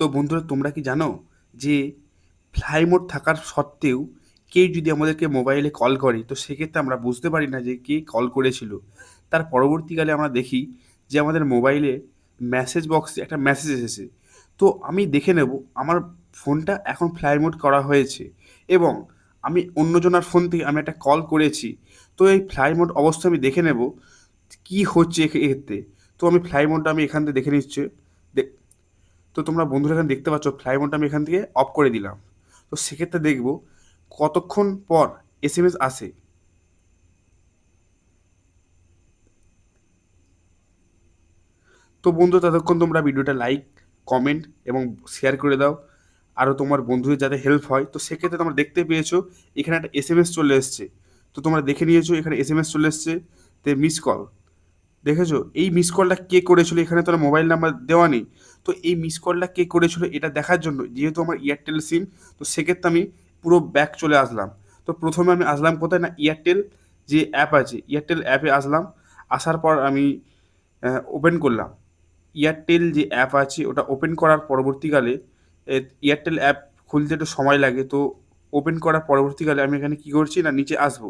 তো বন্ধুরা তোমরা কি জানো যে ফ্লাই মোড থাকার সত্ত্বেও কেউ যদি আমাদেরকে মোবাইলে কল করে তো সেক্ষেত্রে আমরা বুঝতে পারি না যে কে কল করেছিল। তার পরবর্তীকালে আমরা দেখি যে আমাদের মোবাইলে মেসেজ বক্সে একটা মেসেজ এসেছে। তো আমি দেখে নেব আমার ফোনটা এখন ফ্লাই মোড করা হয়েছে এবং আমি অন্যজনের ফোন থেকে আমি একটা কল করেছি। তো এই ফ্লাই মোড অবস্থা আমি দেখে নেব কি হচ্ছে এক্ষেত্রে। তো আমি ফ্লাই মোডটা আমি এখান থেকে দেখে নিচ্ছি। তো তোমরা বন্ধুরা এখানে দেখতে পাচ্ছ ফ্লাই মোডটা আমি এখান থেকে অফ করে দিলাম। তো সেক্ষেত্রে দেখব কতক্ষণ পর এসএমএস আসে। তো বন্ধু ততক্ষণ তোমরা ভিডিওটা লাইক, কমেন্ট এবং শেয়ার করে দাও। আরও তোমার বন্ধুদের যাতে হেল্প হয়। তো সেক্ষেত্রে তোমরা দেখতে পেয়েছো এখানে একটা এসএমএস চলে এসছে। তো তোমরা দেখে নিয়েছো এখানে এসএমএস চলে এসছে তে মিস কল। দেখেছো এই মিস কলটা কে করেছিল, এখানে তো মোবাইল নাম্বার দেওয়া নেই। তো এই মিস কলটা কে করেছিল এটা দেখার জন্য যেহেতু আমার এয়ারটেল সিম, তো সেক্ষেত্রে আমি পুরো ব্যাক চলে আসলাম। তো প্রথমে আমি আসলাম কোথায় না এয়ারটেল যে অ্যাপ আছে এয়ারটেল অ্যাপে আসলাম। আসার পর আমি ওপেন করলাম এয়ারটেল যে অ্যাপ আছে ওটা ওপেন করার পরবর্তীকালে এয়ারটেল অ্যাপ খুলতে একটু সময় লাগে। তো ওপেন করার পরবর্তীকালে আমি এখানে কী করছি না নিচে আসবো।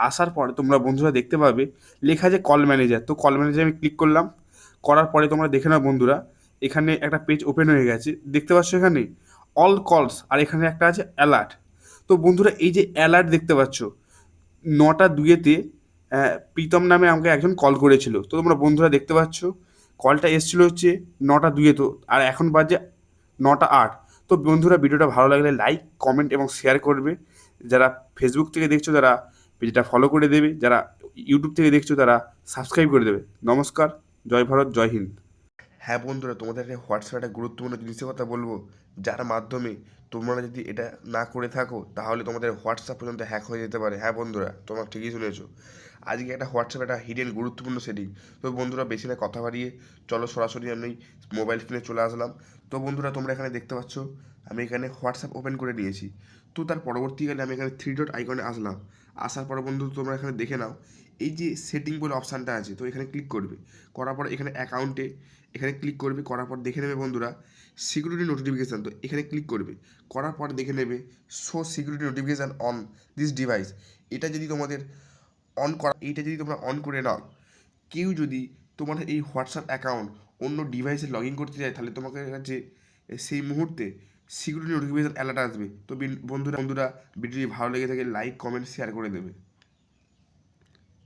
আসার পর তোমরা বন্ধুরা দেখতে পাবে লেখা আছে কল ম্যানেজার। তো কল ম্যানেজারে আমি ক্লিক করলাম। করার পরে তোমরা দেখে নাও বন্ধুরা এখানে একটা পেজ ওপেন হয়ে গেছে। দেখতে পাচ্ছ এখানে অল কলস আর এখানে একটা আছে অ্যালার্ট। তো বন্ধুরা এই যে অ্যালার্ট দেখতে পাচ্ছ 9টা 2-তে প্রীতম নামে আমাকে একজন কল করেছিল। তো তোমরা বন্ধুরা দেখতে পাচ্ছ কলটা এসেছিল হচ্ছে 9টা 2-এ। তো আর এখন বাজে 9টা 8। তো বন্ধুরা ভিডিওটা ভালো লাগলে লাইক, কমেন্ট এবং শেয়ার করবে। যারা ফেসবুক থেকে দেখছো তারা পেজটা ফলো করে দেবে, যারা ইউটিউব থেকে দেখছো তারা সাবস্ক্রাইব করে দেবে। নমস্কার, জয় ভারত, জয় হিন্দ। হ্যাঁ বন্ধুরা তোমাদেরকে হোয়াটসঅ্যাপে একটা গুরুত্বপূর্ণ জিনিসের কথা বলবো, যার মাধ্যমে তোমরা যদি এটা না করে থাকো তাহলে তোমাদের হোয়াটসঅ্যাপ পর্যন্ত হ্যাক হয়ে যেতে পারে। হ্যাঁ বন্ধুরা তোমরা ঠিকই শুনেছো। আজকে একটা হোয়াটসঅ্যাপে একটা হিডেন গুরুত্বপূর্ণ সেটিং। তো বন্ধুরা বেশি না কথা বাড়িয়ে চলো সরাসরি আমি মোবাইল স্ক্রিনে চলে আসলাম। তো বন্ধুরা তোমরা এখানে দেখতে পাচ্ছ আমি এখানে হোয়াটসঅ্যাপ ওপেন করে নিয়েছি। তো তার পরবর্তীকালে আমি এখানে 3 ডট আইকনে আসলাম। আসার পরে বন্ধু তোমরা এখানে দেখে নাও এই যে সেটিং বলে অপশানটা আছে, তো এখানে ক্লিক করবে। করার পর এখানে অ্যাকাউন্টে এখানে ক্লিক করবে। করার পর দেখে নেবে বন্ধুরা সিকিউরিটি নোটিফিকেশান। তো এখানে ক্লিক করবে। করার পর দেখে নেবে show security notification on this device. এটা যদি তোমাদের এইটা যদি তোমরা অন করে নাও, কেউ যদি তোমার এই হোয়াটসঅ্যাপ অ্যাকাউন্ট অন্য ডিভাইসে লগ ইন করতে চায় তাহলে তোমাকে কাছে সেই মুহূর্তে সিকিউরিটি নোটিফিকেশান অ্যালার্ট আসবে। তো বন্ধুরা ভিডিওটি ভালো লেগে থাকে লাইক, কমেন্ট, শেয়ার করে দেবে।